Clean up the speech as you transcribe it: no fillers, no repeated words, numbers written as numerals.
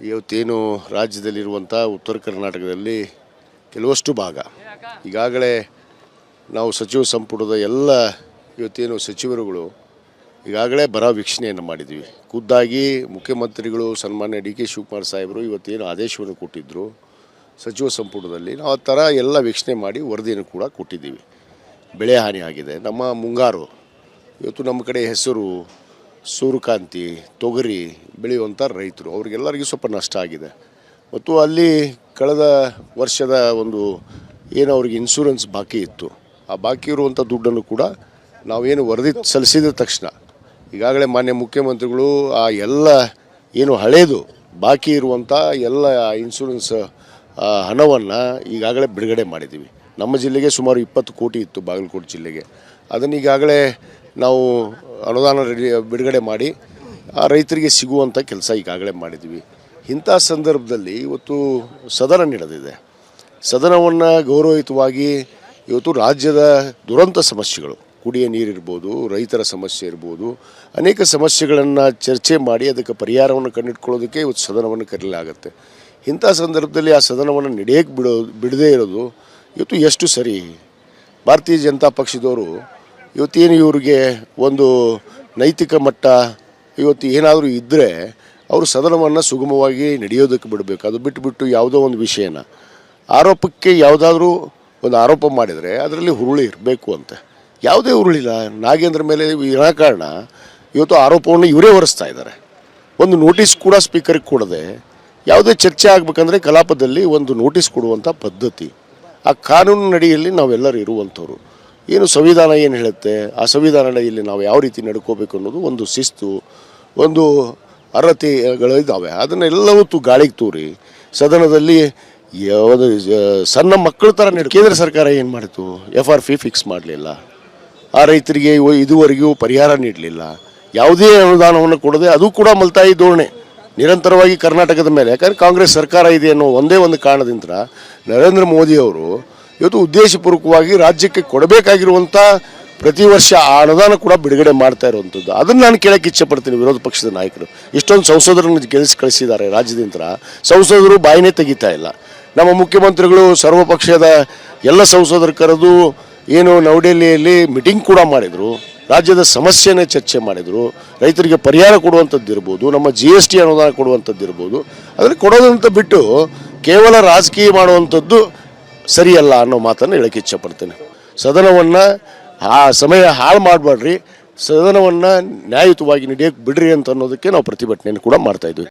ಇವತ್ತೇನು ರಾಜ್ಯದಲ್ಲಿರುವಂಥ ಉತ್ತರ ಕರ್ನಾಟಕದಲ್ಲಿ ಕೆಲವಷ್ಟು ಭಾಗ ಈಗಾಗಲೇ ನಾವು ಸಚಿವ ಸಂಪುಟದ ಎಲ್ಲ ಇವತ್ತೇನು ಸಚಿವರುಗಳು ಈಗಾಗಲೇ ಬರ ವೀಕ್ಷಣೆಯನ್ನು ಮಾಡಿದ್ವಿ. ಖುದ್ದಾಗಿ ಮುಖ್ಯಮಂತ್ರಿಗಳು ಸನ್ಮಾನ್ಯ ಡಿ ಕೆ ಶಿವಕುಮಾರ್ ಸಾಹೇಬರು ಇವತ್ತೇನು ಆದೇಶವನ್ನು ಕೊಟ್ಟಿದ್ದರು ಸಚಿವ ಸಂಪುಟದಲ್ಲಿ, ನಾವು ಆ ಥರ ಎಲ್ಲ ವೀಕ್ಷಣೆ ಮಾಡಿ ವರದಿಯನ್ನು ಕೂಡ ಕೊಟ್ಟಿದ್ದೀವಿ. ಬೆಳೆ ಹಾನಿ ಆಗಿದೆ, ನಮ್ಮ ಮುಂಗಾರು ಇವತ್ತು ನಮ್ಮ ಕಡೆ ಹೆಸರು, ಸೂರ್ಯಕಾಂತಿ, ತೊಗರಿ ಬೆಳೆಯುವಂಥ ರೈತರು ಅವ್ರಿಗೆಲ್ಲರಿಗೂ ಸ್ವಲ್ಪ ನಷ್ಟ ಆಗಿದೆ. ಮತ್ತು ಅಲ್ಲಿ ಕಳೆದ ವರ್ಷದ ಒಂದು ಏನು ಅವ್ರಿಗೆ ಇನ್ಶೂರೆನ್ಸ್ ಬಾಕಿ ಇತ್ತು, ಆ ಬಾಕಿ ಇರುವಂಥ ದುಡ್ಡನ್ನು ಕೂಡ ನಾವೇನು ವರದಿ ಸಲ್ಲಿಸಿದ ತಕ್ಷಣ ಈಗಾಗಲೇ ಮಾನ್ಯ ಮುಖ್ಯಮಂತ್ರಿಗಳು ಆ ಎಲ್ಲ ಏನು ಹಳೇದು ಬಾಕಿ ಇರುವಂಥ ಎಲ್ಲ ಇನ್ಶೂರೆನ್ಸ್ ಹಣವನ್ನು ಈಗಾಗಲೇ ಬಿಡುಗಡೆ ಮಾಡಿದ್ದೀವಿ. ನಮ್ಮ ಜಿಲ್ಲೆಗೆ ಸುಮಾರು 20 ಕೋಟಿ ಇತ್ತು, ಬಾಗಲಕೋಟೆ ಜಿಲ್ಲೆಗೆ. ಅದನ್ನು ಈಗಾಗಲೇ ನಾವು ಅನುದಾನ ಬಿಡುಗಡೆ ಮಾಡಿ ಆ ರೈತರಿಗೆ ಸಿಗುವಂಥ ಕೆಲಸ ಈಗಾಗಲೇ ಮಾಡಿದ್ದೀವಿ. ಇಂಥ ಸಂದರ್ಭದಲ್ಲಿ ಇವತ್ತು ಸದನ ನಡೆದಿದೆ. ಸದನವನ್ನು ಗೌರವಯುತವಾಗಿ ಇವತ್ತು ರಾಜ್ಯದ ದುರಂತ ಸಮಸ್ಯೆಗಳು, ಕುಡಿಯ ನೀರಿರ್ಬೋದು, ರೈತರ ಸಮಸ್ಯೆ ಇರ್ಬೋದು, ಅನೇಕ ಸಮಸ್ಯೆಗಳನ್ನು ಚರ್ಚೆ ಮಾಡಿ ಅದಕ್ಕೆ ಪರಿಹಾರವನ್ನು ಕಂಡುಹಿಡ್ಕೊಳ್ಳೋದಕ್ಕೆ ಇವತ್ತು ಸದನವನ್ನು ಕರೆಯಲಾಗುತ್ತೆ. ಇಂಥ ಸಂದರ್ಭದಲ್ಲಿ ಆ ಸದನವನ್ನು ನಡೆಯೋಕ್ಕೆ ಬಿಡದೇ ಇರೋದು ಇವತ್ತು ಎಷ್ಟು ಸರಿ? ಭಾರತೀಯ ಜನತಾ ಪಕ್ಷದವರು ಇವತ್ತೇನು ಇವರಿಗೆ ಒಂದು ನೈತಿಕ ಮಟ್ಟ ಇವತ್ತು ಏನಾದರೂ ಇದ್ದರೆ ಅವರು ಸದನವನ್ನು ಸುಗಮವಾಗಿ ನಡೆಯೋದಕ್ಕೆ ಬಿಡಬೇಕು. ಅದು ಬಿಟ್ಟುಬಿಟ್ಟು ಯಾವುದೋ ಒಂದು ವಿಷಯನ ಆರೋಪಕ್ಕೆ ಯಾವುದಾದ್ರೂ ಒಂದು ಆರೋಪ ಮಾಡಿದರೆ ಅದರಲ್ಲಿ ಹುರುಳಿ ಇರಬೇಕು ಅಂತ. ಯಾವುದೇ ಹುರುಳಿಲ್ಲ. ನಾಗೇಂದ್ರ ಮೇಲೆ ವಿನಾಕಾರಣ ಇವತ್ತು ಆರೋಪವನ್ನು ಇವರೇ ಹೊರಿಸ್ತಾ ಇದ್ದಾರೆ. ಒಂದು ನೋಟಿಸ್ ಕೂಡ ಸ್ಪೀಕರ್ಗೆ ಕೊಡದೆ ಯಾವುದೇ ಚರ್ಚೆ ಆಗಬೇಕಂದ್ರೆ ಕಲಾಪದಲ್ಲಿ ಒಂದು ನೋಟಿಸ್ ಕೊಡುವಂಥ ಪದ್ಧತಿ, ಆ ಕಾನೂನು ನಡಿಯಲ್ಲಿ ನಾವೆಲ್ಲರೂ ಇರುವಂಥವ್ರು. ಏನು ಸಂವಿಧಾನ ಏನು ಹೇಳುತ್ತೆ, ಆ ಸಂವಿಧಾನ ನಡಿಯಲ್ಲಿ ನಾವು ಯಾವ ರೀತಿ ನಡ್ಕೋಬೇಕು ಅನ್ನೋದು ಒಂದು ಶಿಸ್ತು, ಒಂದು ಅರ್ಹತೆಗಳಿದ್ದಾವೆ. ಅದನ್ನೆಲ್ಲವೂ ಗಾಳಿಗೆ ತೂರಿ ಸದನದಲ್ಲಿ ಯಾವುದು ಸಣ್ಣ ಮಕ್ಕಳ ಥರ ಕೇಂದ್ರ ಸರ್ಕಾರ ಏನು ಮಾಡಿತು? FRP ಫಿಕ್ಸ್ ಮಾಡಲಿಲ್ಲ, ಆ ರೈತರಿಗೆ ಇದುವರೆಗೂ ಪರಿಹಾರ ನೀಡಲಿಲ್ಲ, ಯಾವುದೇ ಅನುದಾನವನ್ನು ಕೊಡದೆ ಅದು ಕೂಡ ಮಲ್ತಾಯಿ ಧೋರಣೆ ನಿರಂತರವಾಗಿ ಕರ್ನಾಟಕದ ಮೇಲೆ. ಯಾಕಂದರೆ ಕಾಂಗ್ರೆಸ್ ಸರ್ಕಾರ ಇದೆ ಅನ್ನೋ ಒಂದೇ ಒಂದು ಕಾರಣದಿಂದ ನರೇಂದ್ರ ಮೋದಿ ಅವರು ಇವತ್ತು ಉದ್ದೇಶಪೂರ್ವಕವಾಗಿ ರಾಜ್ಯಕ್ಕೆ ಕೊಡಬೇಕಾಗಿರುವಂಥ ಪ್ರತಿ ವರ್ಷ ಆ ಅನುದಾನ ಕೂಡ ಬಿಡುಗಡೆ ಮಾಡ್ತಾ ಇರುವಂಥದ್ದು. ಅದನ್ನು ನಾನು ಕೇಳಕ್ಕೆ ಇಚ್ಛೆಪಡ್ತೀನಿ. ವಿರೋಧ ಪಕ್ಷದ ನಾಯಕರು ಇಷ್ಟೊಂದು ಸಂಸದರನ್ನು ಕಳಿಸಿದ್ದಾರೆ ರಾಜ್ಯದಿಂದ, ಸಂಸದರು ಬಾಯಿನೇ ತೆಗಿತಾ ಇಲ್ಲ. ನಮ್ಮ ಮುಖ್ಯಮಂತ್ರಿಗಳು ಸರ್ವಪಕ್ಷದ ಎಲ್ಲ ಸಂಸದರು ಕರೆದು ಏನು ನವದೆಹಲಿಯಲ್ಲಿ ಮೀಟಿಂಗ್ ಕೂಡ ಮಾಡಿದರು, ರಾಜ್ಯದ ಸಮಸ್ಯೆನೇ ಚರ್ಚೆ ಮಾಡಿದರು. ರೈತರಿಗೆ ಪರಿಹಾರ ಕೊಡುವಂಥದ್ದು ಇರ್ಬೋದು, ನಮ್ಮ GST ಅನುದಾನ ಕೊಡುವಂಥದ್ದು ಇರ್ಬೋದು, ಅದನ್ನು ಕೊಡೋದಂತ ಬಿಟ್ಟು ಕೇವಲ ರಾಜಕೀಯ ಮಾಡುವಂಥದ್ದು ಸರಿಯಲ್ಲ ಅನ್ನೋ ಮಾತನ್ನು ಹೇಳಕ್ಕೆ ಇಚ್ಛೆಪಡ್ತೇನೆ. ಸದನವನ್ನು ಆ ಸಮಯ ಹಾಳು ಮಾಡಬೇಡ್ರಿ, ಸದನವನ್ನು ನ್ಯಾಯಯುತವಾಗಿ ನಡೆಯೋಕ್ಕೆ ಬಿಡ್ರಿ ಅಂತ ಅನ್ನೋದಕ್ಕೆ ನಾವು ಪ್ರತಿಭಟನೆಯನ್ನು ಕೂಡ ಮಾಡ್ತಾಯಿದ್ವಿ.